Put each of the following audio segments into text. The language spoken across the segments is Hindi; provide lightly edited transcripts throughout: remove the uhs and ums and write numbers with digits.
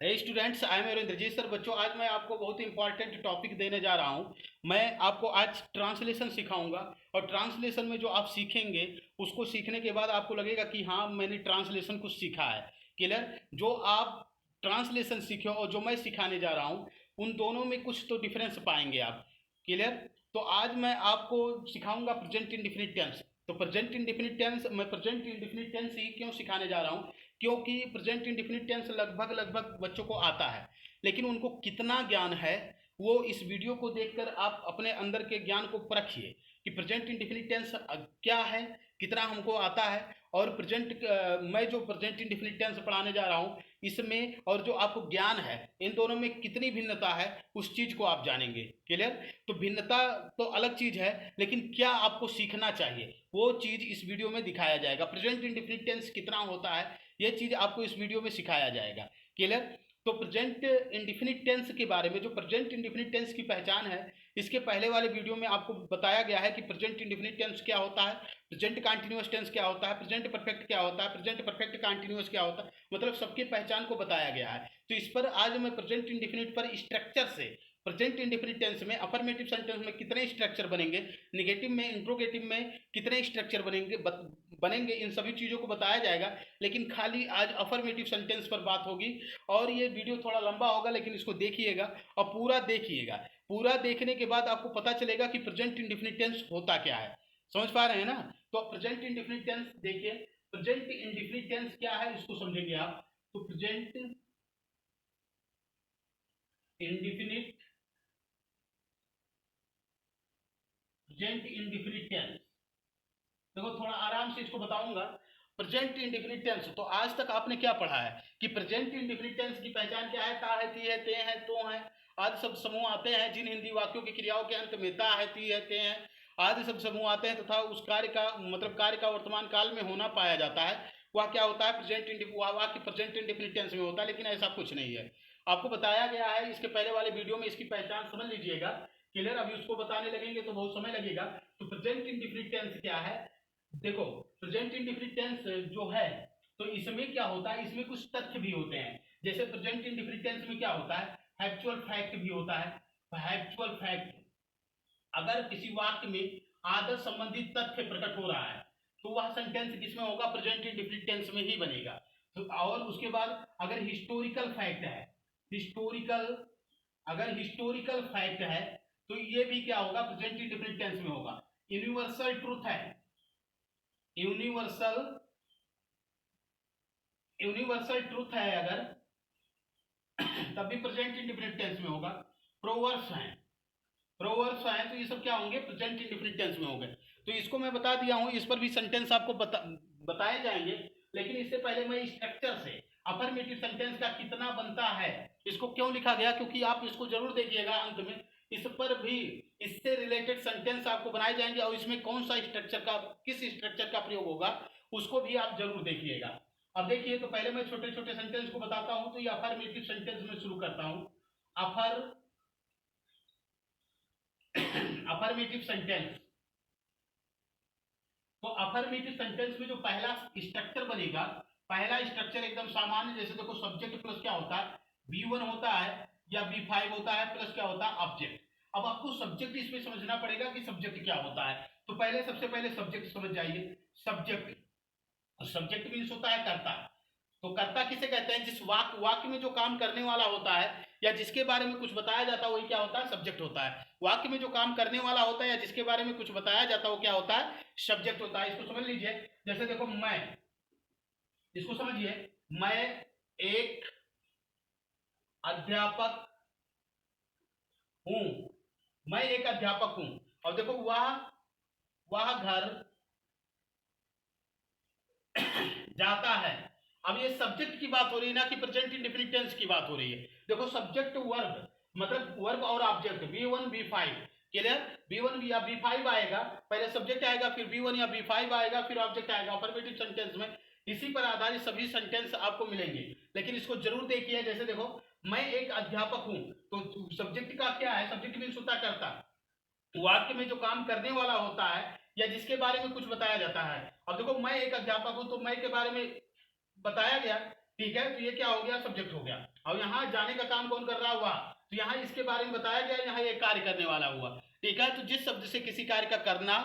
Hey students, I am Rajit sir. बच्चों, आज मैं आपको बहुत इंपॉर्टेंट टॉपिक देने जा रहा हूँ। मैं आपको आज ट्रांसलेशन सिखाऊंगा और ट्रांसलेशन में जो आप सीखेंगे उसको सीखने के बाद आपको लगेगा कि हाँ, मैंने ट्रांसलेशन कुछ सीखा है। क्लियर? जो आप ट्रांसलेशन सीखे और जो मैं सिखाने जा रहा हूँ उन दोनों में कुछ तो डिफरेंस पाएंगे आप। क्लियर? तो आज मैं आपको सिखाऊंगा प्रेजेंट इंडेफिनिट टेंस। तो प्रेजेंट इंडेफिनिट टेंस, मैं प्रेजेंट इंडेफिनिट टेंस ही क्यों सिखाने जा रहा हूँ? क्योंकि प्रेजेंट इंडेफिनिट टेंस लगभग लगभग बच्चों को आता है, लेकिन उनको कितना ज्ञान है वो इस वीडियो को देखकर आप अपने अंदर के ज्ञान को परखिए कि प्रेजेंट इंडेफिनिट टेंस क्या है, कितना हमको आता है। और मैं जो प्रेजेंट इंडेफिनिट टेंस पढ़ाने जा रहा हूँ इसमें और जो आपको ज्ञान है इन दोनों में कितनी भिन्नता है उस चीज को आप जानेंगे। क्लियर? तो भिन्नता तो अलग चीज है, लेकिन क्या आपको सीखना चाहिए वो चीज इस वीडियो में दिखाया जाएगा। प्रेजेंट इंडेफिनिट टेंस कितना होता है ये चीज आपको इस वीडियो में सिखाया जाएगा। क्लियर? तो प्रेजेंट इंडेफिनिट टेंस के बारे में, जो प्रेजेंट इंडेफिनिट टेंस की पहचान है, इसके पहले वाले वीडियो में आपको बताया गया है कि प्रेजेंट इंडेफिनिट टेंस क्या होता है, प्रेजेंट कंटीन्यूअस टेंस क्या होता है, प्रेजेंट परफेक्ट क्या होता है, प्रेजेंट परफेक्ट कंटीन्यूअस क्या होता है, मतलब सबकी पहचान को बताया गया है। तो इस पर आज मैं प्रेजेंट इंडेफिनिट पर स्ट्रक्चर से, प्रेजेंट इंडेफिनिट टेंस में अफर्मेटिव सेंटेंस में कितने स्ट्रक्चर बनेंगे, नेगेटिव में, इंट्रोगेटिव में कितने स्ट्रक्चर बनेंगे इन सभी चीज़ों को बताया जाएगा। लेकिन खाली आज अफर्मेटिव सेंटेंस पर बात होगी और ये वीडियो थोड़ा लंबा होगा, लेकिन इसको देखिएगा और पूरा देखिएगा। पूरा देखने के बाद आपको पता चलेगा कि प्रेजेंट इंडेफिनिट टेंस होता क्या है। समझ पा रहे हैं ना? तो प्रेजेंट इंडेफिनिट टेंस देखिए। प्रेजेंट इंडेफिनिट टेंस क्या है इसको समझेंगे आप। तो present indefinite present indefinite tense, देखो थोड़ा आराम से इसको बताऊंगा। प्रेजेंट इंडेफिनिट टेंस, तो आज तक आपने क्या पढ़ा है कि प्रेजेंट इंडेफिनिट टेंस की पहचान क्या है? ता है, ती है, ते हैं, तो हैं आदि शब्द समूह आते हैं जिन हिंदी वाक्यों की क्रियाओं के अंत में ता है, ती है, ते हैं आदि शब्द समूह आते हैं तथा उस कार्य का, मतलब कार्य का वर्तमान काल में होना पाया जाता है, वह क्या होता है? वह वाक्य प्रेजेंट इंडेफिनिट टेंस में होता है। लेकिन ऐसा कुछ नहीं है, आपको बताया गया है इसके पहले वाले वीडियो में। इसकी पहचान समझ लीजिएगा। क्लियर? अभी उसको बताने लगेंगे तो बहुत समय लगेगा। तो प्रेजेंट इंडेफिनिट टेंस क्या है? देखो, प्रेजेंट इंडेफिनिट टेंस जो है तो इसमें क्या होता है, इसमें कुछ तथ्य भी होते हैं। जैसे प्रेजेंट इंडेफिनिट टेंस में क्या होता है? फैक्चुअल फैक्ट भी होता है। फैक्चुअल फैक्ट, अगर किसी वाक्य में आदर्श संबंधित तथ्य प्रकट हो रहा है तो वह सेंटेंस किसमें होगा? प्रेजेंट इंडेफिनिट टेंस में ही बनेगा। तो और उसके बाद अगर हिस्टोरिकल फैक्ट है, हिस्टोरिकल, अगर हिस्टोरिकल फैक्ट है तो ये भी क्या होगा? प्रेजेंट इंडेफिनिट टेंस में होगा। यूनिवर्सल ट्रूथ है, यूनिवर्सल यूनिवर्सल ट्रूथ है अगर, तब भी प्रेजेंट इंडेफिनिट टेंस में होगा। प्रोवर्ब्स हैं, प्रोवर्ब्स हैं तो ये सब क्या होंगे? प्रेजेंट इंडेफिनिट टेंस में होंगे। तो इसको मैं बता दिया हूं, इस पर भी सेंटेंस आपको बताए जाएंगे। लेकिन इससे पहले मैं स्ट्रक्चर से अफर्मेटिव सेंटेंस का कितना बनता है इसको क्यों लिखा गया, क्योंकि आप इसको जरूर देखिएगा अंत में। इस पर भी, इससे रिलेटेड सेंटेंस आपको बनाए जाएंगे और इसमें कौन सा स्ट्रक्चर का, किस स्ट्रक्चर का प्रयोग होगा उसको भी आप जरूर देखिएगा। अब देखिए, तो पहले मैं छोटे छोटे सेंटेंस को बताता हूं। तो ये अफर्मेटिव सेंटेंस में शुरू करता हूं। अफर्मेटिव सेंटेंस, तो अफर्मेटिव सेंटेंस में जो पहला स्ट्रक्चर बनेगा, पहला स्ट्रक्चर एकदम सामान्य, जैसे देखो सब्जेक्ट प्लस क्या होता है? बी1 होता है या बी5 होता है प्लस क्या होता है? ऑब्जेक्ट। अब आपको सब्जेक्ट इसमें समझना पड़ेगा कि सब्जेक्ट क्या होता है। तो पहले, सबसे पहले सब्जेक्ट समझ जाइए। सब्जेक्ट, सब्जेक्ट मीन्स होता है कर्ता। तो कर्ता किसे कहते हैं? जिस वाक्य में जो काम करने वाला होता है या जिसके बारे में कुछ बताया जाता है वही क्या होता है? सब्जेक्ट होता है। वाक्य में जो काम करने वाला होता है या जिसके बारे में कुछ बताया जाता है वो क्या होता है? सब्जेक्ट होता है। इसको समझ लीजिए। जैसे देखो, मैं, इसको समझिए, मैं एक अध्यापक हूं, मैं एक अध्यापक हूं। और देखो, वह घर जाता है। अब ये सब्जेक्ट की बात हो रही है ना कि प्रेजेंट इंडेफिनिट टेंस की बात हो रही है। देखो, सब्जेक्ट वर्ब, मतलब वर्ब और object B1 B5. Clear? B1 या बी5 आएगा, पहले सब्जेक्ट आएगा, फिर बी1 या बी5 आएगा, फिर ऑब्जेक्ट आएगा अफर्मेटिव सेंटेंस में। इसी पर आधारित सभी सेंटेंस आपको मिलेंगे। लेकिन इसको जरूर देखिए। जैसे देखो, मैं एक अध्यापक हूं, तो सब्जेक्ट का क्या है? सब्जेक्ट मीन्स होता करता। वाक्य में जो काम करने वाला होता है या जिसके बारे में कुछ बताया जाता है। अब देखो, मैं एक अध्यापक हूं तो मैं के बारे में बताया गया, ठीक है, तो ये क्या हो गया, सब्जेक्ट हो गया। और यहाँ जाने का काम कौन कर रहा हुआ, तो यहाँ इसके बारे में बताया गया, यहाँ ये कार्य करने वाला हुआ। ठीक है, तो जिस शब्द से किसी कार्य का करना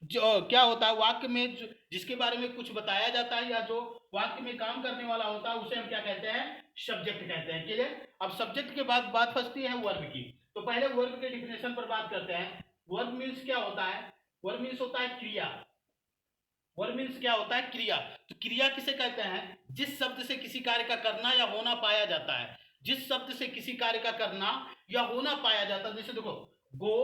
जो क्या होता है वाक्य में जिसके बारे में कुछ बताया जाता है या जो वाक्य में काम करने वाला होता है उसे हम क्या कहते हैं, सब्जेक्ट कहते हैं। क्लियर। अब सब्जेक्ट के बाद बात फंसती है वर्ब की। तो पहले वर्ब के डिफिनेशन पर बात करते हैं। वर्ब मीन्स क्या होता है, वर्ब मीन्स होता है क्रिया। वर्ब मीन्स क्या होता है, क्रिया। तो क्रिया किसे कहते हैं, जिस शब्द से किसी कार्य का करना या होना पाया जाता है। जिस शब्द से किसी कार्य का करना या होना पाया जाता है। जैसे देखो गो,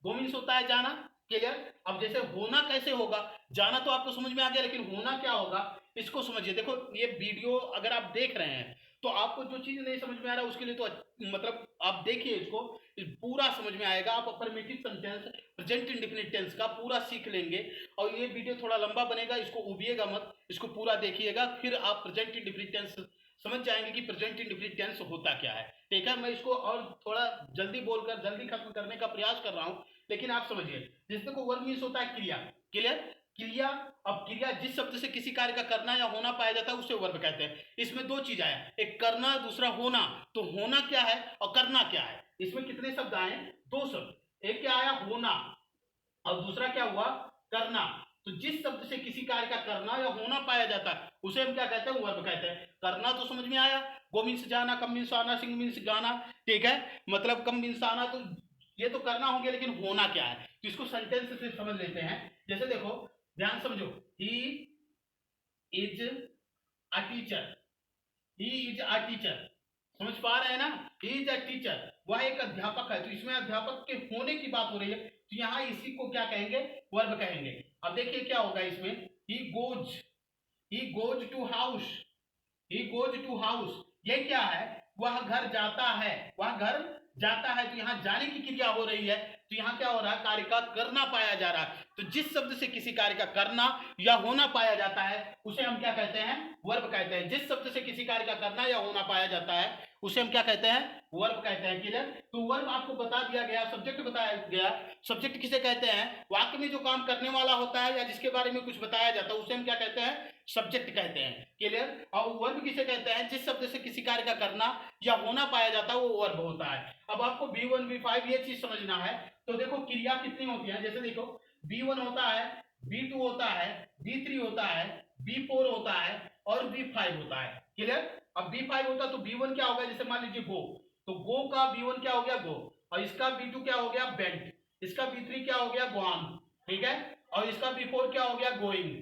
गो मीन्स होता है जाना। क्लियर। अब जैसे होना कैसे होगा, जाना तो आपको समझ में आ गया, लेकिन होना क्या होगा इसको समझिए। देखो ये वीडियो अगर आप देख रहे हैं तो आपको जो चीज नहीं समझ में आ रहा है उसके लिए तो मतलब आप देखिए इसको, पूरा समझ में आएगा। आप affirmative sentence, present indefinite tense का पूरा सीख लेंगे। और ये वीडियो थोड़ा लंबा बनेगा, इसको उबिएगा मत, इसको पूरा देखिएगा, फिर आप प्रेजेंट इंडेफिनिट टेंस समझ जाएंगे कि प्रेजेंट इंडेफिनिट टेंस होता क्या है। ठीक है, मैं इसको और थोड़ा जल्दी बोलकर जल्दी खत्म करने का प्रयास कर रहा हूं, लेकिन आप समझिए। जिससे को वर्ब मीन्स होता है क्रिया। क्लियर। क्रिया। अब क्रिया जिस शब्द से किसी कार्य का करना या होना पाया जाता है उसे वर्ब कहते हैं। इसमें दो चीज आया, एक करना, दूसरा होना। तो होना क्या है और करना क्या है, इसमें कितने शब्द आए, दो शब्द। एक क्या आया, होना, और दूसरा क्या हुआ, करना। तो जिस शब्द से किसी कार्य का करना या होना पाया जाता है उसे हम क्या कहते हैं, वर्ब कहते हैं। करना तो समझ में आया, गो मीन्स जाना, कम मीन्स आना, सिंग मीन्स गाना। ठीक है, मतलब कम मीन्स आना, तो ये तो करना हो गया, लेकिन होना क्या है तो इसको सेंटेंस से समझ लेते हैं। जैसे देखो, ध्यान समझो, he is a teacher, he is a teacher, समझ पा रहे हैं ना। ही इज अ टीचर, वह एक अध्यापक है। तो इसमें अध्यापक के होने की बात हो रही है, तो यहाँ इसी को क्या कहेंगे, वर्ब कहेंगे। अब देखिए क्या होगा इसमें, he goes, he goes to house, he goes to house, ये क्या है, वह घर जाता है, वह घर जाता है। तो यहाँ जाने की क्रिया हो रही है, तो यहाँ क्या हो रहा है, कार्य का करना पाया जा रहा है। तो जिस शब्द से किसी कार्य का करना या होना पाया जाता है उसे हम क्या कहते हैं, वर्ब कहते हैं। जिस शब्द से किसी कार्य का करना या होना पाया जाता है उसे हम क्या कहते हैं, वर्ब कहते हैं। क्लियर। तो वर्ब आपको बता दिया गया, सब्जेक्ट बताया गया। सब्जेक्ट किसे कहते हैं, वाक्य में जो काम करने वाला होता है या जिसके बारे में कुछ बताया जाता है उसे हम क्या कहते हैं, सब्जेक्ट कहते हैं। क्लियर। और वर्ब किसे कहते हैं, जिस शब्द से किसी कार्य का करना या होना पाया जाता है वो वर्ब होता है। अब आपको B1 B5 ये चीज समझना है। तो देखो क्रिया कितनी होती है, जैसे देखो B1 होता है, B2 होता है, B3 होता है, B4 होता है और B5 होता है। क्लियर। अब B5 होता तो B1 क्या होगा, जैसे मान लीजिए गो, तो गो का B1 क्या हो गया, गो। और इसका B2 क्या हो गया, बेंट। इसका B3 क्या हो गया, गोन। ठीक है। और इसका B4 क्या हो गया, गोइंग।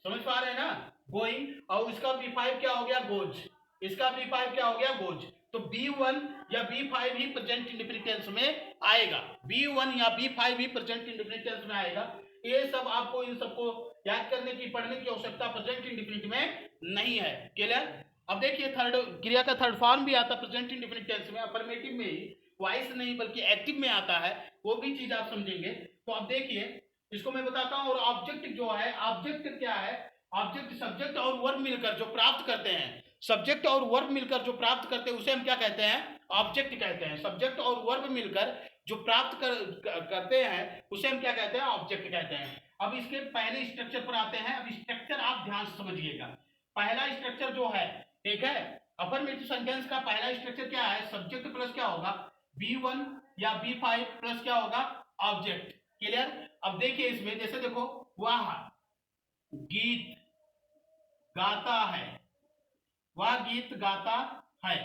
समझ पा रहे हैं ना, गोइंग। और इसका B5 क्या हो गया, गोज। इसका B5 क्या हो गया, गोज। तो B1 या B5 ही प्रेजेंट इंडेफिनिट टेंस में आएगा, B1 या B5 ही प्रेजेंट इंडेफिनिट टेंस में आएगा। ये सब आपको, इन सबको याद करने की, पढ़ने की आवश्यकता प्रेजेंट इंडेफिनिट में नहीं है। क्लियर। अब देखिए थर्ड क्रिया का थर्ड फॉर्म भी आता है प्रेजेंट इंडेफिनिट टेंस में, अफर्मेटिव में ही, वॉइस नहीं बल्कि एक्टिव में आता है, वो भी चीज आप समझेंगे। तो अब देखिए इसको मैं बताता हूं। और ऑब्जेक्ट जो है, ऑब्जेक्ट क्या है, ऑब्जेक्ट सब्जेक्ट और वर्ब मिलकर जो प्राप्त करते हैं, सब्जेक्ट और वर्ब मिलकर जो प्राप्त करते हैं उसे हम क्या कहते हैं, ऑब्जेक्ट कहते हैं। सब्जेक्ट और वर्ब मिलकर जो प्राप्त करते हैं उसे हम क्या कहते हैं, ऑब्जेक्ट कहते हैं। अब इसके पहले स्ट्रक्चर पर आते हैं। अब स्ट्रक्चर आप ध्यान से समझिएगा। पहला स्ट्रक्चर जो है, ठीक है, अफर्मेटिव सेंटेंस का पहला स्ट्रक्चर क्या है, सब्जेक्ट प्लस क्या होगा, B1 या B5 प्लस क्या होगा, ऑब्जेक्ट। क्लियर। अब देखिए इसमें, जैसे देखो वह गीत गाता है, वह गीत गाता है।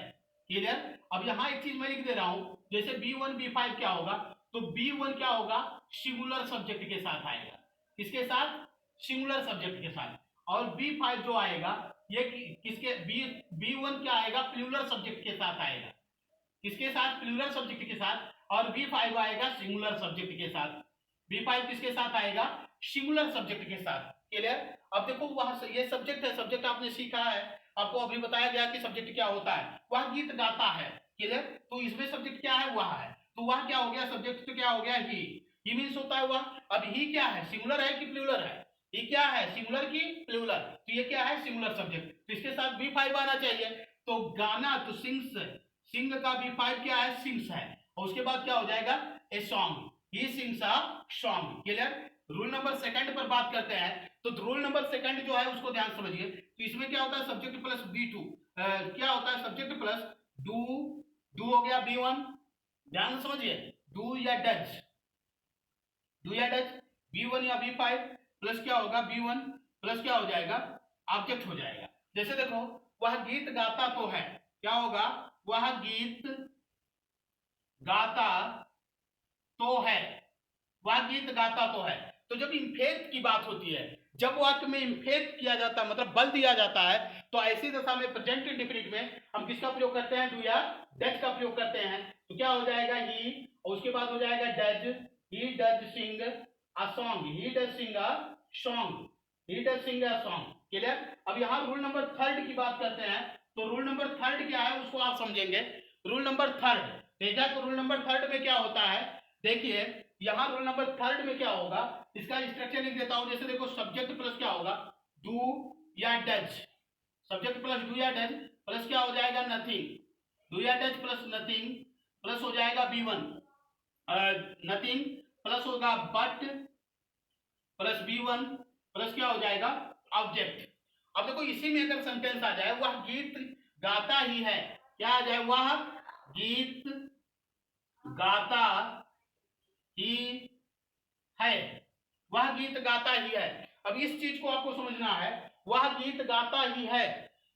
क्लियर। अब यहां एक चीज मैं लिख दे रहा हूं, जैसे B1 B5 क्या होगा, तो B1 क्या होगा, सिंगुलर सब्जेक्ट के साथ आएगा। किसके साथ, सिंगुलर सब्जेक्ट के साथ। और B5 जो आएगा ये किसके, B1 क्या आएगा, प्लूरल सब्जेक्ट के साथ आएगा। किसके साथ, प्लूरल सब्जेक्ट के साथ। और B5 आएगा सिंगुलर सब्जेक्ट के साथ। B5 किसके साथ आएगा, सिंगुलर सब्जेक्ट के साथ। क्लियर। अब देखो वहां ये सब्जेक्ट है, सब्जेक्ट आपने सीखा है, आपको अभी बताया गया कि सब्जेक्ट क्या होता है, वह गीत गाता है। क्लियर। तो इसमें सब्जेक्ट क्या है, वह है, तो वह क्या हो गया, सब्जेक्ट तो क्या हो गया, ही मीन्स होता है वह। अब ही क्या है, सिंगुलर है कि प्लूरल है, ये क्या है, सिंगुलर की प्लूरल, तो ये क्या है, सिंगुलर सब्जेक्ट, तो इसके साथ B5 आना चाहिए। तो गाना, तो सिंग्स, सिंग का B5 क्या है, सिंग्स है। और उसके बाद क्या हो जाएगा, ए song, he sings a song. Clear. Rule number second पर बात करते हैं। तो रूल नंबर सेकंड जो है उसको ध्यान से समझिए। तो इसमें क्या होता है, सब्जेक्ट प्लस B2 क्या होता है, सब्जेक्ट प्लस डू, डू हो गया B1, ध्यान से समझिए, डू या डज, डू या डज, B1 या B5 प्लस क्या होगा B1 प्लस क्या हो जाएगा, ऑब्जेक्ट हो जाएगा। जैसे देखो वह गीत गाता तो है, क्या होगा, वह गीत गाता तो है, वह गीत गाता तो है। तो जब इम्फेक्ट की बात होती है, जब वाक्य में इम्फेक्ट किया जाता है मतलब बल दिया जाता है, तो ऐसी दशा में प्रेजेंट इंडेफिनिट में हम किसका प्रयोग करते हैं, डू या डज का प्रयोग करते हैं। तो क्या हो जाएगा ही, और उसके बाद हो जाएगा does, he does sing a song, he does sing a song, he does sing a song. Clear. अब यहाँ रूल नंबर थर्ड की बात करते हैं। तो रूल नंबर थर्ड क्या है उसको आप समझेंगे। रूल नंबर थर्ड, ठीक है। तो रूल नंबर थर्ड में क्या होता है, देखिए यहां रूल नंबर थर्ड में क्या होगा, इसका स्ट्रक्चर लिख देता हूं। जैसे देखो सब्जेक्ट प्लस क्या होगा, डू या डज, सब्जेक्ट प्लस डू या डज प्लस क्या हो जाएगा, नथिंग, डू या डज प्लस नथिंग प्लस हो जाएगा B1, नथिंग प्लस होगा बट प्लस B1 प्लस क्या हो जाएगा, ऑब्जेक्ट। अब देखो इसी में अगर सेंटेंस आ जाए, वह गीत गाता ही है, क्या आ जाए, वह गीत गाता ही है, वह गीत गाता ही है। अब इस चीज को आपको समझना है, वह गीत गाता ही है,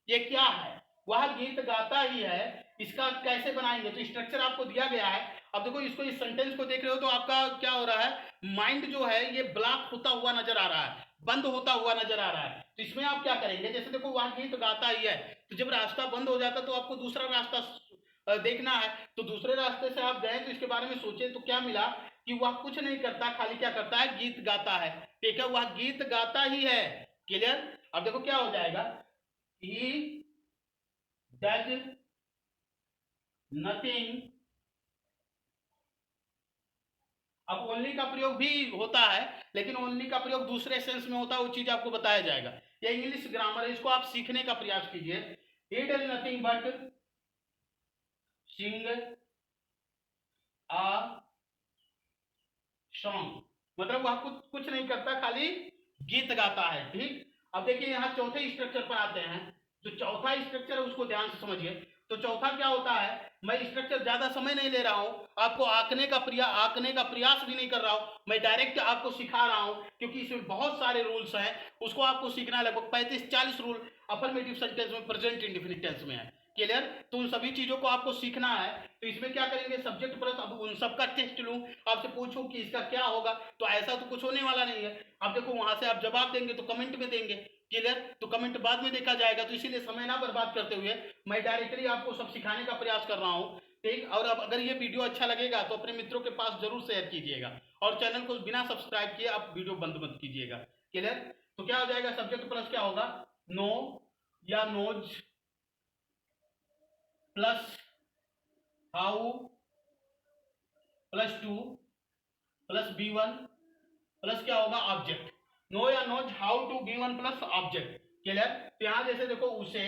ये क्या है, वह गीत गाता ही है, इसका कैसे बनाएंगे। तो स्ट्रक्चर आपको दिया गया है। अब देखो इसको, इस सेंटेंस को देख रहे हो तो आपका क्या हो रहा है, माइंड जो है ये ब्लॉक होता हुआ नजर आ रहा है, बंद होता हुआ नजर आ रहा है। तो इसमें आप क्या करेंगे, जैसे देखो वह गीत गाता ही है, तो जब रास्ता बंद हो जाता तो आपको दूसरा रास्ता देखना है। तो दूसरे रास्ते से आप गए तो इसके बारे में सोचे तो क्या मिला, कि वह कुछ नहीं करता, खाली क्या करता है, गीत गाता है। ठीक है, वह गीत गाता ही है। क्लियर। अब देखो क्या हो जाएगा, ही डज नथिंग। अब ओनली का प्रयोग भी होता है, लेकिन ओनली का प्रयोग दूसरे सेंस में होता है, वो चीज आपको बताया जाएगा। ये इंग्लिश ग्रामर है, इसको आप सीखने का प्रयास कीजिए। He does nothing but sing a song, मतलब वह कुछ नहीं करता, खाली गीत गाता है। ठीक। अब देखिए यहाँ चौथे स्ट्रक्चर पर आते हैं। जो चौथा स्ट्रक्चर है उसको ध्यान से समझिए। तो चौथा क्या होता है, मैं स्ट्रक्चर ज्यादा समय नहीं ले रहा हूं, आपको आंकने का प्रयास भी नहीं कर रहा हूं, मैं डायरेक्ट आपको सिखा रहा हूं, क्योंकि इसमें बहुत सारे रूल्स हैं, उसको आपको सीखना है। लगभग 35-40 रूल अफर्मेटिव सेंटेंस में, प्रेजेंट इंडेफिनिट टेंस में है। क्लियर। तो उन सभी चीजों को आपको सीखना है। तो इसमें क्या करेंगे, सब्जेक्ट प्लस, अब उन सबका टेस्ट लूं, आपसे पूछूं कि इसका क्या होगा, तो ऐसा तो कुछ होने वाला नहीं है। अब देखो वहां से आप जवाब देंगे तो कमेंट में देंगे। क्लियर। तो कमेंट बाद में देखा जाएगा, तो इसीलिए समय ना बर्बाद करते हुए मैं डायरेक्टली आपको सब सिखाने का प्रयास कर रहा हूँ। ठीक। और अब अगर ये वीडियो अच्छा लगेगा तो अपने मित्रों के पास जरूर शेयर कीजिएगा, और चैनल को बिना सब्सक्राइब किए आप वीडियो बंद मत कीजिएगा। क्लियर। तो क्या हो जाएगा, सब्जेक्ट प्लस क्या होगा, नो या knows plus how plus to plus B1 plus क्या होगा, ऑब्जेक्ट। नो या knows how to B1 plus object. Clear. तो यहां जैसे देखो उसे,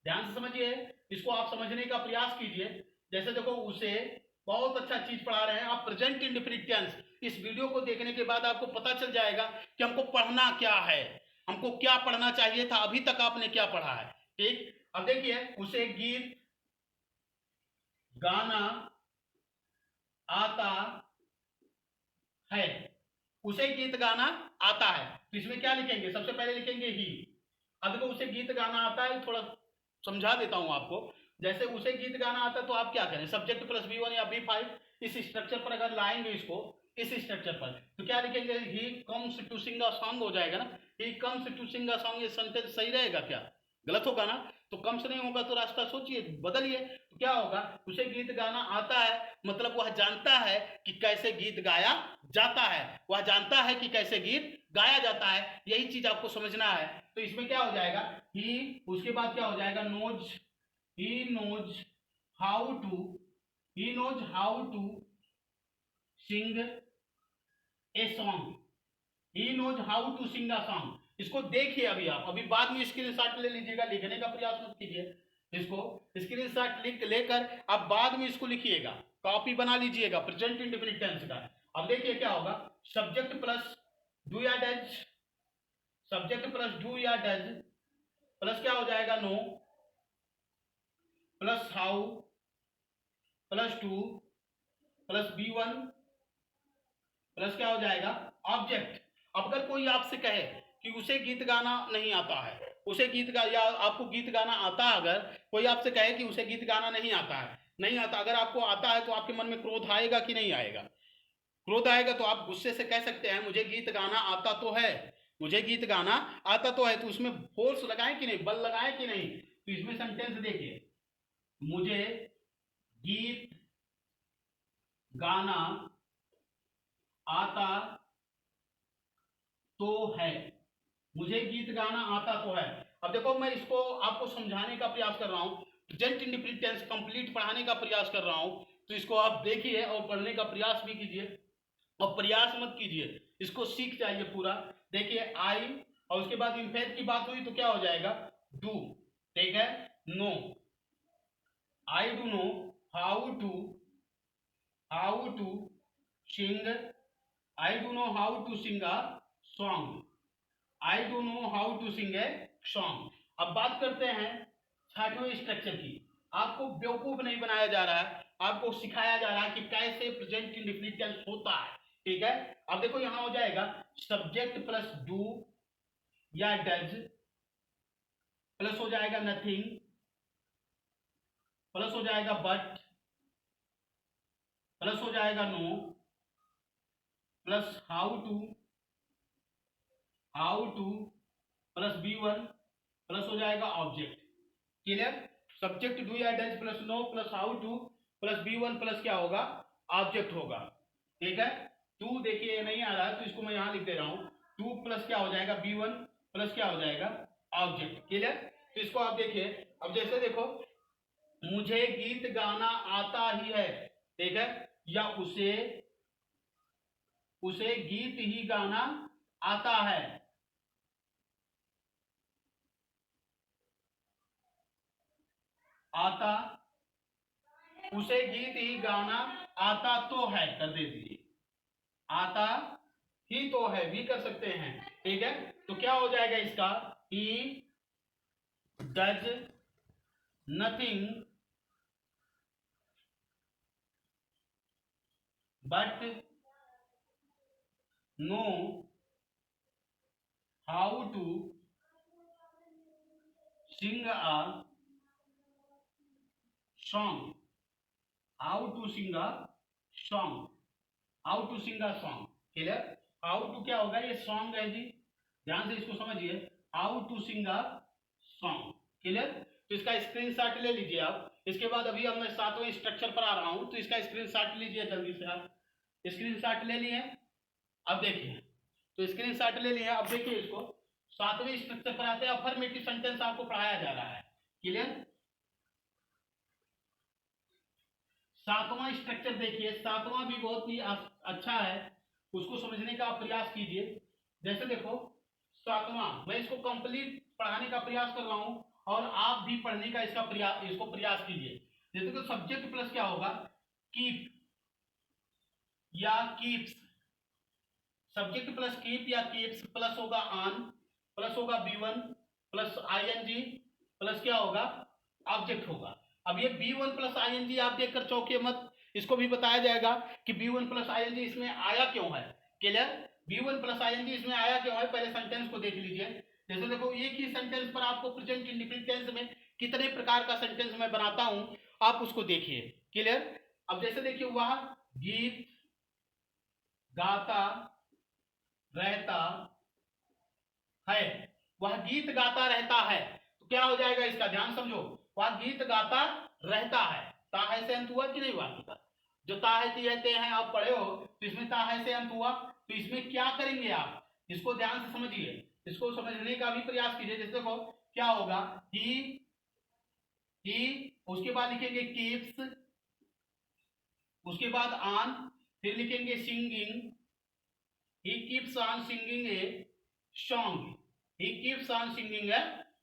ध्यान से समझिए, इसको आप समझने का प्रयास कीजिए। जैसे देखो उसे, बहुत अच्छा चीज पढ़ा रहे हैं आप, प्रेजेंट इंडेफिनिट टेंस। इस वीडियो को देखने के बाद आपको पता चल जाएगा कि हमको पढ़ना क्या है, हमको क्या पढ़ना चाहिए था, अभी तक आपने क्या पढ़ा है। ठीक। अब देखिए उसे गीत गाना आता है, उसे गीत गाना आता है। तो इसमें क्या लिखेंगे, सबसे पहले लिखेंगे ही। अब देखो उसे गीत गाना आता है, थोड़ा समझा देता हूं आपको। जैसे उसे गीत गाना आता है तो आप क्या करें, सब्जेक्ट प्लस B1 या B5, इस स्ट्रक्चर पर अगर लाएंगे इसको, इस स्ट्रक्चर पर, तो क्या लिखेंगे, he comes to sing a song हो जाएगा ना। He comes to sing a song, ये सेंटेंस सही रहेगा क्या, गलत होगा ना। तो कम से नहीं होगा तो रास्ता सोचिए, बदलिए। तो क्या होगा, उसे गीत गाना आता है, मतलब वह जानता है कि कैसे गीत गाया जाता है, वह जानता है कि कैसे गीत गाया जाता है। यही चीज आपको समझना है। तो इसमें क्या हो जाएगा, ही, उसके बाद क्या हो जाएगा, knows, he knows how to, he knows how to sing a song, he knows how to sing a song. इसको देखिए अभी आप, अभी बाद में स्क्रीनशॉट ले लीजिएगा, लिखने का प्रयास मत कीजिए। इसको स्क्रीनशॉट लिख लेकर आप बाद में इसको लिखिएगा, कॉपी बना लीजिएगा प्रेजेंट इंडेफिनिट टेंस का। अब देखिए क्या होगा, सब्जेक्ट प्लस डू या डज, सब्जेक्ट प्लस डू या डज प्लस क्या हो जाएगा know, plus how, plus to, plus B1 plus क्या हो जाएगा ऑब्जेक्ट। अब अगर कोई आपसे कहे कि उसे गीत गाना नहीं आता है, उसे गीत गा या आपको गीत गाना आता है, अगर कोई आपसे कहे कि उसे गीत गाना नहीं आता है, नहीं आता, अगर आपको आता है तो आपके मन में क्रोध आएगा कि नहीं आएगा? क्रोध आएगा। तो आप गुस्से से कह सकते हैं मुझे गीत गाना आता तो है, मुझे गीत गाना आता तो है, तो उसमें फोर्स लगाएं कि नहीं, बल लगाएं कि नहीं? तो इसमें सेंटेंस देखिए, मुझे गीत गाना आता तो है, मुझे गीत गाना आता तो है। अब देखो मैं इसको आपको समझाने का प्रयास कर रहा हूं, प्रेजेंट इंडेफिनिट टेंस कंप्लीट पढ़ाने का प्रयास कर रहा हूं, तो इसको आप देखिए और पढ़ने का प्रयास भी कीजिए, और प्रयास मत कीजिए, इसको सीख जाइए पूरा। देखिए आई और उसके बाद इम्फेक्ट की बात हुई तो क्या हो जाएगा डू, ठीक है, know, I do know how to sing, I do know how to sing a song, I do know how to sing a song. अब बात करते हैं छठवें स्ट्रक्चर की। आपको बेवकूफ नहीं बनाया जा रहा है, आपको सिखाया जा रहा है कि कैसे प्रेजेंट इंडेफिनिट टेंस होता है, ठीक है। अब देखो यहां हो जाएगा सब्जेक्ट प्लस डू या डज प्लस हो जाएगा नथिंग, प्लस हो जाएगा बट, प्लस हो जाएगा know, plus how to plus B1 plus हो जाएगा ऑब्जेक्ट, क्लियर। सब्जेक्ट डू या does plus know plus how to plus B1 plus क्या होगा ऑब्जेक्ट होगा, ठीक है। टू देखिए नहीं आ रहा है तो इसको मैं यहां लिख दे रहा हूं, टू प्लस क्या हो जाएगा B1 प्लस क्या हो जाएगा ऑब्जेक्ट, क्लियर। तो इसको आप देखिए, अब जैसे देखो मुझे गीत गाना आता ही है, ठीक है, या उसे गीत ही गाना आता है, आता, उसे गीत ही गाना आता तो है कर दीजिए, आता ही तो है भी कर सकते हैं, ठीक है। तो क्या हो जाएगा इसका, he does nothing but know how to sing a song, how to sing a song, how to sing a song, clear. How to क्या होगा, ये सॉन्ग है जी, ध्यान से इसको समझिए, how to sing a song, clear. तो इसका स्क्रीनशॉट ले लीजिए आप। इसके बाद अभी अब मैं सातवें स्ट्रक्चर पर आ रहा हूं, तो इसका स्क्रीनशॉट लीजिए जल्दी से आप। स्क्रीनशॉट ले लिए, अब देखिए, तो स्क्रीनशॉट ले लिए, अब देखिए इसको सातवें स्ट्रक्चर पर आते हैं, अफर्मेटिव सेंटेंस आपको पढ़ाया जा रहा है, क्लियर। सातवां स्ट्रक्चर देखिए, सातवां भी बहुत ही अच्छा है, उसको समझने का प्रयास कीजिए। जैसे देखो सातवां, मैं इसको कंप्लीट पढ़ाने का प्रयास कर रहा हूं और आप भी पढ़ने का इसको प्रयास कीजिए। जैसे कि सब्जेक्ट प्लस क्या होगा कीप या कीप्स, सब्जेक्ट प्लस कीप या कीप्स प्लस होगा ऑन, प्लस होगा B1 प्लस ING प्लस क्या होगा ऑब्जेक्ट होगा। अब ये B1 प्लस ING आप देखकर चौंके मत, इसको भी बताया जाएगा कि B1 प्लस ING इसमें आया क्यों है, क्लियर। B1 प्लस ING इसमें आया क्यों है, पहले सेंटेंस को देख लीजिए। जैसे देखो एक ही सेंटेंस पर आपको प्रेजेंट इंडेफिनिट टेंस में कितने प्रकार का सेंटेंस मैं बनाता हूं, आप उसको देखिए, क्लियर। अब जैसे देखिए वह गीत गाता रहता है, वह गीत गाता रहता है, तो क्या हो जाएगा इसका ध्यान समझो, वह गीत गाता रहता है, ता है से अंत हुआ कि नहीं हुआ, जो ता है ती है ते हैं आप पढ़े हो, तो इसमें ता है से अंत हुआ, तो इसमें क्या करेंगे आप, इसको ध्यान से समझिए, इसको समझने का भी प्रयास कीजिए। जैसे देखो क्या होगा ही उसके बाद लिखेंगे कीप्स, उसके बाद ऑन, फिर लिखेंगे singing, he keeps on singing a song, he keeps on singing a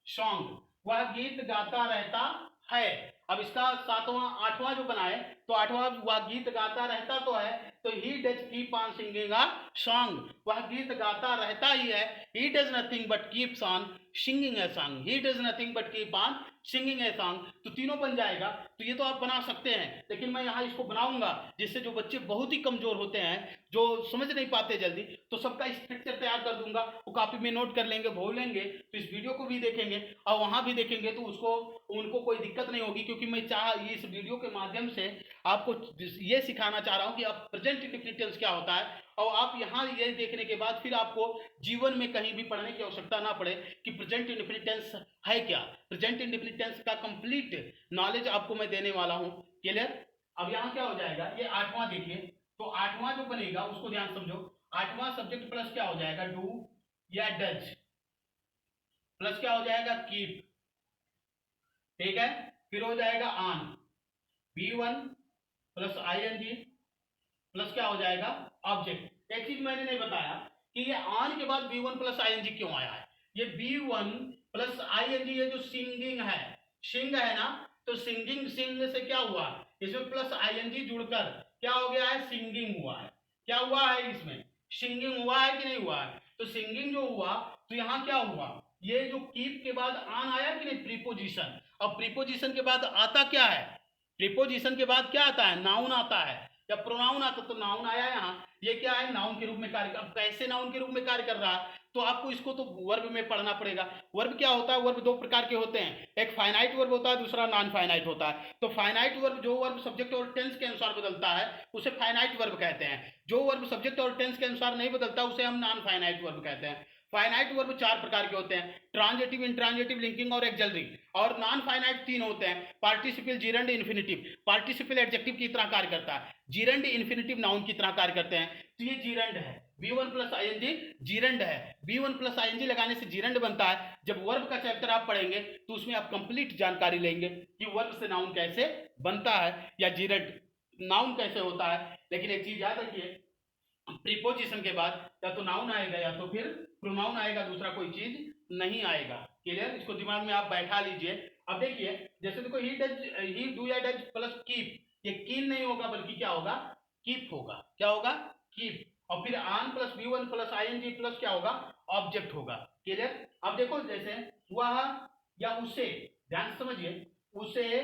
song, वह गीत गाता रहता है। अब इसका सातवां आठवां जो बनाए तो आठवां, वह गीत गाता रहता तो है, तो he does keep on singing a song, वह गीत गाता रहता ही है, ही does nothing but keeps on singing A song, he does nothing but keep on singing a song, तो तीनों बन जाएगा। तो ये तो आप बना सकते हैं, लेकिन मैं यहाँ इसको बनाऊंगा जिससे जो बच्चे बहुत ही कमजोर होते हैं, जो समझ नहीं पाते जल्दी, तो सबका स्ट्रक्चर तैयार कर दूंगा, वो कॉपी में नोट कर लेंगे, भूलेंगे तो इस वीडियो को भी देखेंगे और वहां भी देखेंगे, तो उसको उनको कोई दिक्कत नहीं होगी, क्योंकि मैं इस वीडियो के माध्यम से आपको ये सिखाना चाह रहा हूँ कि आप प्रेजेंट इंडिफिनिटेंस क्या होता है, और आप यहाँ ये देखने के बाद फिर आपको जीवन में कहीं भी पढ़ने की आवश्यकता ना पड़े कि प्रेजेंट इंडिफिनिटेंस है क्या। प्रेजेंट इंडिफिनिटेंस का कंप्लीट नॉलेज आपको मैं देने वाला हूँ। क्लियर? अब यहाँ क्या हो जाएगा, ये आठवां देखिए, तो आठवां जो बनेगा उसको ध्यान समझो। आठवां सब्जेक्ट प्लस क्या हो जाएगा, डू या डज, प्लस क्या हो जाएगा, कीप, ठीक है, फिर हो जाएगा on, B1 plus ING plus क्या हो जाएगा, ऑब्जेक्ट। एक चीज मैंने नहीं बताया कि ये ऑन के बाद B1 प्लस ING क्यों आया है। ये B1 प्लस ING, ये जो सिंगिंग है, सिंग है ना, तो सिंगिंग, सिंग से क्या हुआ, इसमें प्लस ING जुड़कर क्या हो गया है, सिंगिंग हुआ है। क्या हुआ है, इसमें सिंगिंग हुआ है कि नहीं हुआ है, तो सिंगिंग जो हुआ, तो यहाँ क्या हुआ, ये जो कीप के बाद ऑन आया कि नहीं, प्रीपोजिशन। अब प्रीपोजिशन के बाद आता क्या है, प्रीपोजिशन के बाद क्या आता है, नाउन आता है या प्रोनाउन आता, तो नाउन आया यहाँ, ये क्या है, नाउन के रूप में कार्य। अब कैसे नाउन के रूप में कार्य कर रहा है, तो आपको इसको तो वर्ब में पढ़ना पड़ेगा। वर्ब क्या होता है, वर्ब दो प्रकार के होते हैं, एक फाइनाइट वर्ब होता है, दूसरा नॉन फाइनाइट होता है। तो फाइनाइट वर्ब, जो वर्ब सब्जेक्ट और टेंस के अनुसार बदलता है उसे फाइनाइट वर्ब कहते हैं। जो वर्ब सब्जेक्ट और टेंस के अनुसार नहीं बदलता उसे हम नॉन फाइनाइट वर्ब कहते हैं। फाइनाइट वर्ब चार प्रकार के होते हैं, ट्रांजिटिव, इंट्रांजिटिव, लिंकिंग और एक्सलरी। और नॉन फाइनाइट तीन होते हैं, participle, gerund, infinitive. Participle adjective की तरह कार्य करता है, जीरंड इन्फिनिटिव नाउन की तरह कार्य करते हैं। तो ये जीरंड है, B1 प्लस ING जीरंड है, B1 प्लस ING लगाने से जीरंड बनता है। जब वर्ब का चैप्टर आप पढ़ेंगे तो उसमें आप कंप्लीट जानकारी लेंगे कि वर्ब से नाउन कैसे बनता है या जीरंड नाउन कैसे होता है। लेकिन एक चीज याद रखिए, प्रीपोजिशन के बाद या तो नाउन आएगा या तो फिर प्रोनाउन आएगा, दूसरा कोई चीज नहीं आएगा। क्लियर? इसको दिमाग में आप बैठा लीजिए। अब देखिए, जैसे देखो, ही डज, ही डू या डज प्लस कीप, ये कीन नहीं होगा बल्कि क्या होगा, कीप होगा। क्या होगा, कीप। और फिर on plus B1 plus ING plus क्या होगा, ऑब्जेक्ट होगा। क्लियर? अब देखो, जैसे वह या उसे, ध्यान से समझिए, उसे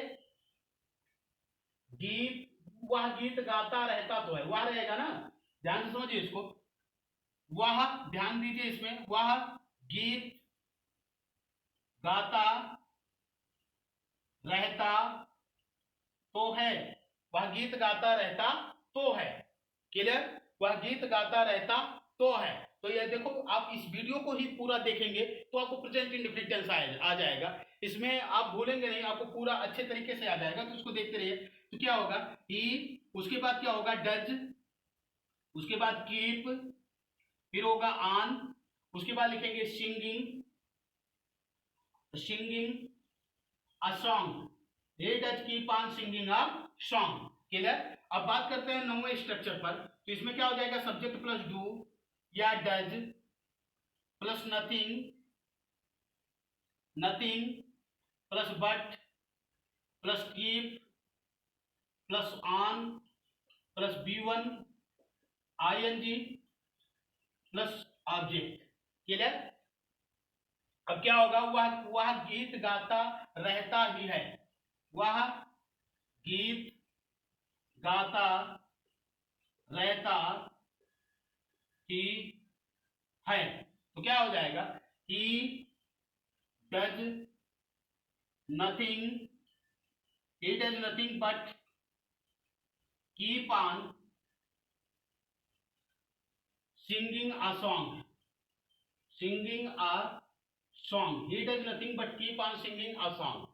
गीत, वह गीत गाता रहता तो है, वह रहेगा ना, ध्यान से समझिए इसको, वह, ध्यान दीजिए इसमें, वह गीत गाता रहता तो है, वह गीत गाता रहता तो है। क्लियर? वह गीत गाता रहता तो है। तो ये देखो, आप इस वीडियो को ही पूरा देखेंगे तो आपको प्रेजेंट इंडिफिनिटेंस आ जाएगा। इसमें आप भूलेंगे नहीं, आपको पूरा अच्छे तरीके से आ जाएगा। तो उसको देखते रहिए। तो क्या होगा, ही, उसके बाद क्या होगा, डज, उसके बाद कीप, फिर होगा ऑन, उसके बाद लिखेंगे singing, singing a song, he does keep on singing a song। Clear? अब बात करते हैं नौवें स्ट्रक्चर पर। तो इसमें क्या हो जाएगा, सब्जेक्ट प्लस डू या does plus nothing, nothing plus but plus keep plus on plus B1 ING plus object. Clear? अब क्या होगा, वह गीत गाता रहता ही है, वह गीत गाता रहता ही है। तो क्या हो जाएगा, ही does nothing, he does nothing but keep on singing a song, singing a song, he does nothing but keep on singing a song.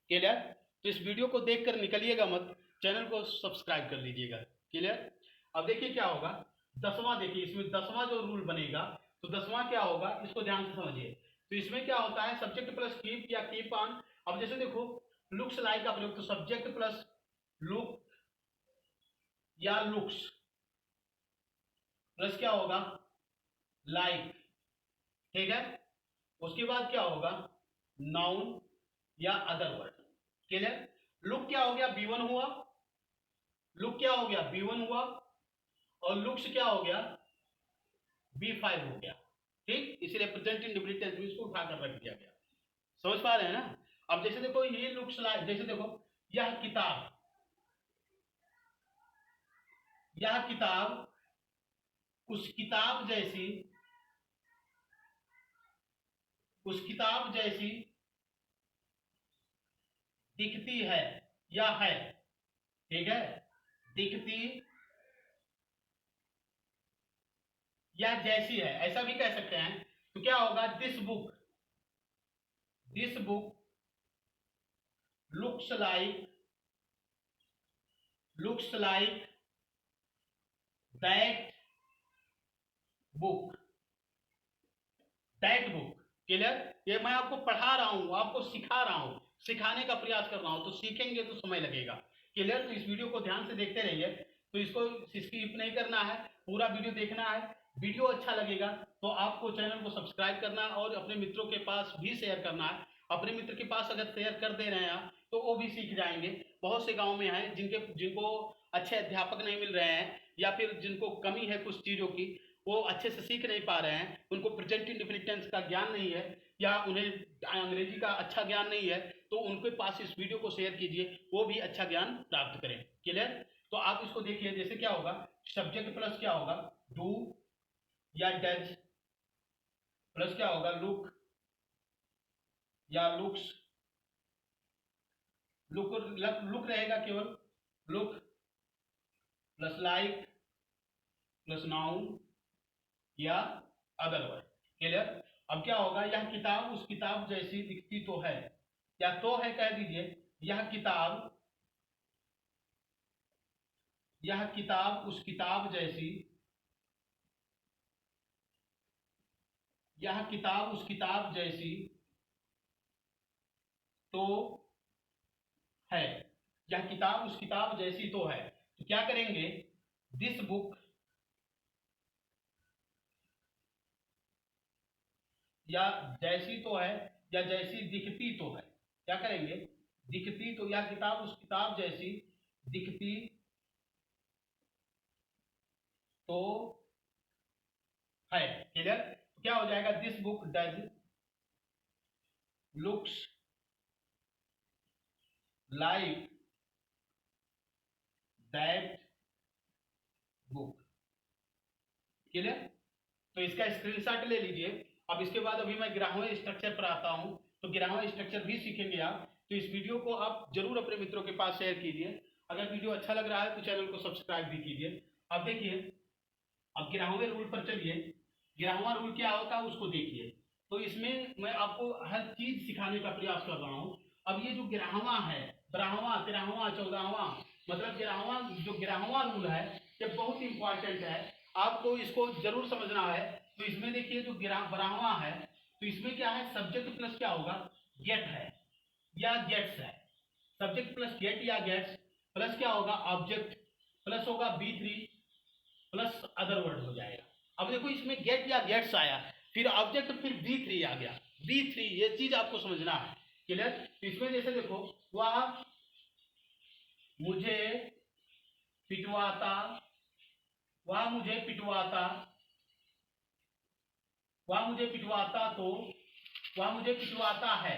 Clear? तो इस वीडियो को देखकर निकलिएगा मत, चैनल को सब्सक्राइब कर लीजिएगा। क्लियर? अब देखिए क्या होगा, दसवां देखिए, इसमें दसवां जो रूल बनेगा, तो दसवां क्या होगा, इसको ध्यान से समझिए। तो इसमें क्या होता है, सब्जेक्ट प्लस कीप या कीप ऑन। अब जैसे देखो, लुक्स लाइक आप लोग, तो सब्जेक्ट प्लस लुक या लुक्स प्लस क्या होगा, लाइक। ठीक है? उसके बाद क्या होगा, नाउन या अदर वर्ड। क्लियर? लुक क्या हो गया, B1 हुआ, लुक क्या हो गया, B1 हुआ, और लुक्स क्या हो गया, B5 हो गया। ठीक, इसलिए प्रेजेंट इंडेफिनिट टेंस में इसको उठाकर रख दिया गया। समझ पा रहे हैं ना? अब जैसे देखो ये लुक्स लाइक, जैसे देखो यह किताब, यह किताब उस किताब जैसी, उस किताब जैसी दिखती है या है। ठीक है, दिखती या जैसी है, ऐसा भी कह सकते हैं। तो क्या होगा, this book, this book looks like, looks like that book, that book. Clear? ये मैं आपको पढ़ा रहा हूं, आपको सिखा रहा हूं, सिखाने का प्रयास कर रहा हूं, तो सीखेंगे तो समय लगेगा। क्लियर? तो इस वीडियो को ध्यान से देखते रहिए। तो इसको स्किप नहीं करना है, पूरा वीडियो देखना है। वीडियो अच्छा लगेगा तो आपको चैनल को सब्सक्राइब करना और अपने मित्रों के पास भी शेयर करना है। अपने मित्र के पास अगर शेयर कर दे रहे हैं आप तो वो भी सीख जाएंगे। बहुत से गाँव में हैं जिनको अच्छे अध्यापक नहीं मिल रहे हैं, या फिर जिनको कमी है कुछ चीज़ों की, वो अच्छे से सीख नहीं पा रहे हैं, उनको प्रेजेंट इंडेफिनिट टेंस का ज्ञान नहीं है, या उन्हें अंग्रेजी का अच्छा ज्ञान नहीं है, तो उनके पास इस वीडियो को शेयर कीजिए, वो भी अच्छा ज्ञान प्राप्त करें। क्लियर? तो आप इसको देखिए, जैसे क्या होगा, सब्जेक्ट प्लस क्या होगा, डू या डज, प्लस क्या होगा, लुक या लुक्स, लुक, लुक रहेगा केवल, look plus like plus noun या अदर वर्ड। क्लियर? अब क्या होगा, यह किताब उस किताब जैसी दिखती तो है, या तो है कह दीजिए, यह किताब, यह किताब उस किताब जैसी, यह किताब उस किताब जैसी तो है, यह किताब उस किताब जैसी तो है। तो क्या करेंगे, दिस बुक, या जैसी तो है या जैसी दिखती तो है, क्या करेंगे, दिखती तो, या किताब उस किताब जैसी दिखती तो है। क्लियर? तो क्या हो जाएगा, this book does looks like that book. Clear? तो इसका स्क्रीनशॉट ले लीजिए। अब इसके बाद अभी मैं ग्रामर स्ट्रक्चर पर आता हूं, तो ग्रामर स्ट्रक्चर भी सीखेंगे आप। तो इस वीडियो को आप जरूर अपने मित्रों के पास शेयर कीजिए। अगर वीडियो अच्छा लग रहा है तो चैनल को सब्सक्राइब भी कीजिए। अब देखिए, अब ग्रामर रूल पर चलिए। ग्रामर रूल क्या होता है उसको देखिए। तो इसमें मैं आपको हर चीज सिखाने का प्रयास कर रहा हूँ। अब ये जो ग्रामवा है, ब्राह्मवा, तिराहवा, चौदहवा, मतलब ग्रामवा, जो ग्रामवा रूल है ये बहुत इंपॉर्टेंट है, आपको इसको जरूर समझना है। तो इसमें देखिए जो ब्राह्मवा है, तो इसमें क्या है, सब्जेक्ट प्लस क्या होगा, गेट है या गेट्स है। सब्जेक्ट प्लस गेट या गेट्स, प्लस क्या होगा, ऑब्जेक्ट, प्लस होगा B3 प्लस अदर वर्ड हो जाएगा। अब देखो इसमें गेट या गेट्स आया, फिर ऑब्जेक्ट, फिर B3 आ गया, B3, ये चीज आपको समझना है। क्लियर? इसमें जैसे देखो, वह मुझे पिटवाता, वह मुझे पिटवाता, वह मुझे पिटवाता तो, वह मुझे पिटवाता है।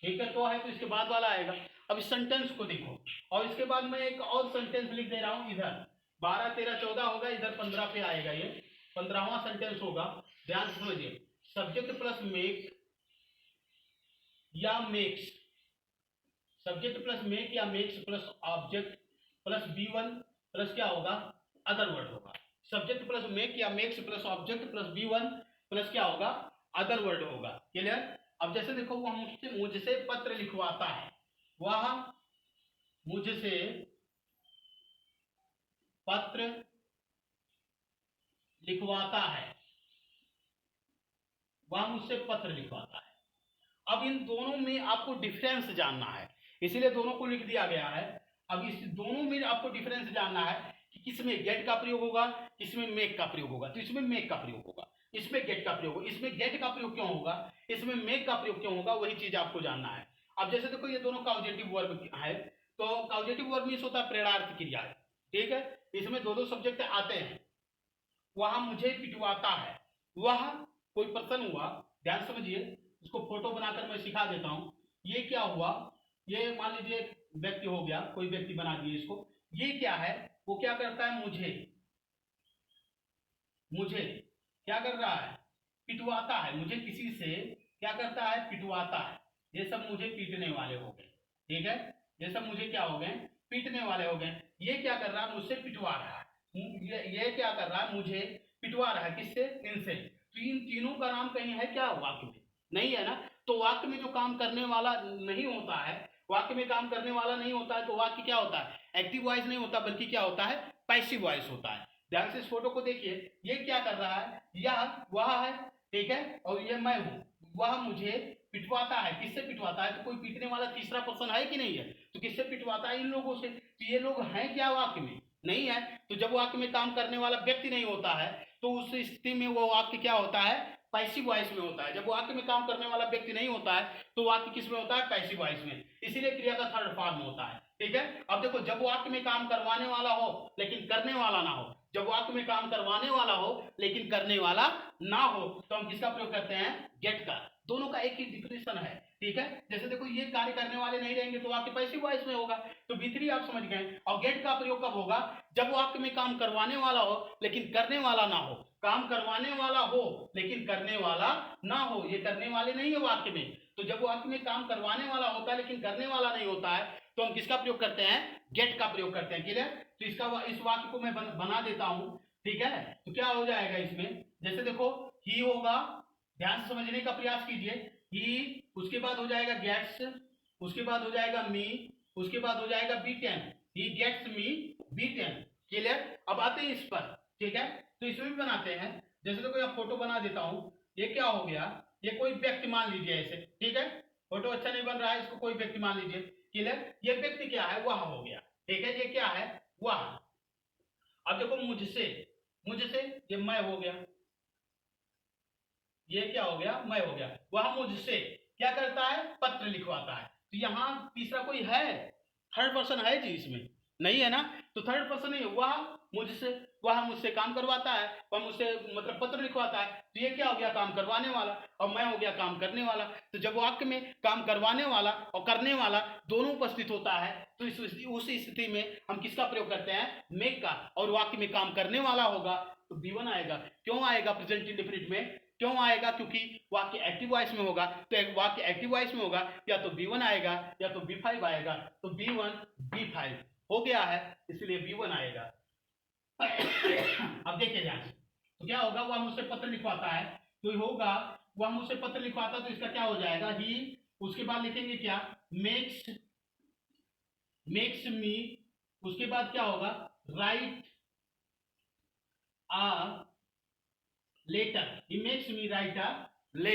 ठीक है, तो है, तो इसके बाद वाला आएगा। अब इस सेंटेंस को देखो, और इसके बाद मैं एक और सेंटेंस लिख दे रहा हूं, इधर 12 13 14 होगा, इधर 15 पे आएगा, ये 15वां सेंटेंस होगा। ध्यान से समझिए, सब्जेक्ट प्लस मेक या मेक्स, सब्जेक्ट प्लस मेक या makes plus object plus B1 plus क्या होगा, अदर वर्ड होगा। सब्जेक्ट प्लस मेक या makes plus object plus B1 plus क्या होगा, अदर वर्ड होगा। क्लियर? अब जैसे देखो, वह मुझसे पत्र लिखवाता है, वह मुझसे पत्र लिखवाता है, वह मुझसे पत्र लिखवाता है। अब इन दोनों में आपको डिफरेंस जानना है, इसीलिए दोनों को लिख दिया गया है। अब इस दोनों में आपको डिफरेंस जानना है कि किसमें गेट का प्रयोग होगा, किसमें मेक का प्रयोग होगा। तो इसमें मेक का प्रयोग होगा, इसमें गेट का प्रयोग होगा। इसमें गेट का प्रयोग क्यों होगा, इसमें मेक का प्रयोग क्यों होगा, वही चीज आपको जानना है। अब जैसे देखो ये दोनों कॉजेटिव वर्ब है, तो कॉजेटिव वर्ब मीन्स होता है प्रेरणार्थ क्रिया है, ठीक है। इसमें दो दो सब्जेक्ट आते हैं। वह मुझे पिटवाता है, वह कोई पर्सन हुआ, ध्यान समझिए, इसको फोटो बनाकर मैं सिखा देता हूं। ये क्या हुआ, ये मान लीजिए एक व्यक्ति हो गया, कोई व्यक्ति बना दिए इसको। ये क्या है, वो क्या करता है, मुझे मुझे क्या कर रहा है, पिटवाता है, मुझे किसी से क्या करता है, पिटवाता है। ये सब मुझे पीटने वाले हो गए, ठीक है। ये सब मुझे क्या हो गए, पीटने वाले हो गए। ये क्या कर रहा है, मुझसे पिटवा रहा है। ये क्या कर रहा है, मुझे पिटवा रहा है, किससे, इनसे। तो इन तीनों का नाम कहीं है क्या वाक्य में, नहीं है ना। तो वाक्य में जो काम करने वाला नहीं होता है, वाक्य में काम करने वाला नहीं होता है, तो वाक्य क्या होता है, एक्टिव वॉइस नहीं होता, बल्कि क्या होता है, पैसिव वॉइस होता है। ध्यान से इस फोटो को देखिए, ये क्या कर रहा है, यह वह है, ठीक है, और ये मैं हूं। वह मुझे पिटवाता है, किससे पिटवाता है, तो कोई पीटने वाला तीसरा पर्सन है कि नहीं है, तो किससे पिटवाता है, इन लोगों से। तो ये लोग हैं क्या वाक्य में, नहीं है। तो जब वाक्य में काम करने वाला व्यक्ति नहीं होता है, तो उस स्थिति में वो वाक्य क्या होता है, पैसिव वॉइस में होता है। जब वाक्य में काम करने वाला व्यक्ति नहीं होता है, तो वाक्य किस में होता है, पैसिव वॉइस में। इसीलिए क्रिया का थर्ड फॉर्म होता है, ठीक है। अब देखो, जब वाक्य में काम करवाने वाला हो लेकिन करने वाला ना हो, जब वाक्य में काम करवाने वाला हो लेकिन करने वाला ना हो, तो हम किसका प्रयोग करते हैं, गेट का। दोनों का एक ही डिफिनेशन है, ठीक है। जैसे देखो, ये कार्य करने वाले नहीं रहेंगे तो वाक्य पैसिव वॉइस में होगा, तो B3 आप समझ गए। और गेट का प्रयोग कब होगा, जब वाक्य में काम करवाने वाला हो लेकिन करने वाला ना हो। काम करवाने वाला हो लेकिन करने वाला ना हो, ये करने वाले नहीं है वाक्य में। तो जब वाक्य में काम करवाने वाला होता है लेकिन करने वाला नहीं होता है, तो हम किसका प्रयोग करते हैं, गेट का प्रयोग करते हैं, क्लियर। तो इस वाक्य को मैं बना देता हूं, ठीक है। तो क्या हो जाएगा इसमें, जैसे देखो, ही होगा, ध्यान से समझने का प्रयास कीजिए। ही, उसके बाद हो जाएगा गेट्स, उसके बाद हो जाएगा मी, उसके बाद हो जाएगा B10। He gets me B10, clear. अब आते हैं इस पर, ठीक है। तो इसमें भी बनाते हैं, जैसे देखो यहाँ फोटो बना देता हूं। ये क्या हो गया, ये कोई व्यक्ति मान लीजिए ऐसे, ठीक है। फोटो अच्छा नहीं बन रहा है, इसको कोई व्यक्ति मान लीजिए, क्लियर। ये व्यक्ति क्या है, वह हो गया, ठीक है। ये क्या है, वह। अब देखो, मुझसे, मुझसे ये मैं हो गया, ये क्या हो गया, मैं हो गया। वह मुझसे क्या करता है, पत्र लिखवाता है। तो यहां तीसरा कोई है, थर्ड पर्सन है जी इसमें, नहीं है ना। तो थर्ड पर्सन नहीं है, वह मुझसे काम करवाता है, वह मुझसे मतलब पत्र लिखवाता है। तो ये क्या हो गया, काम करवाने वाला, और मैं हो गया काम करने वाला। तो जब वाक्य में काम करवाने वाला और करने वाला दोनों उपस्थित होता है, तो उस स्थिति में हम किसका प्रयोग करते हैं, मेक का। और वाक्य में काम करने वाला होगा तो B1 आएगा। क्यों आएगा प्रेजेंट इंडेफिनिट में, क्यों आएगा, क्योंकि वाक्य एक्टिव वॉइस में होगा। तो एक वाक्य एक्टिव वॉइस में होगा, या तो B1 आएगा या तो B5 आएगा। तो B1 B5 हो गया है, इसलिए B1 आएगा। अब देखिए ध्यान से, तो क्या होगा, वह मुझसे पत्र लिखवाता है, तो होगा वह मुझसे पत्र लिखवाता, तो इसका क्या हो जाएगा, ही। उसके बाद लिखेंगे क्या, मेक्स मेक्स मी। उसके बाद क्या होगा, write a letter, he makes me write a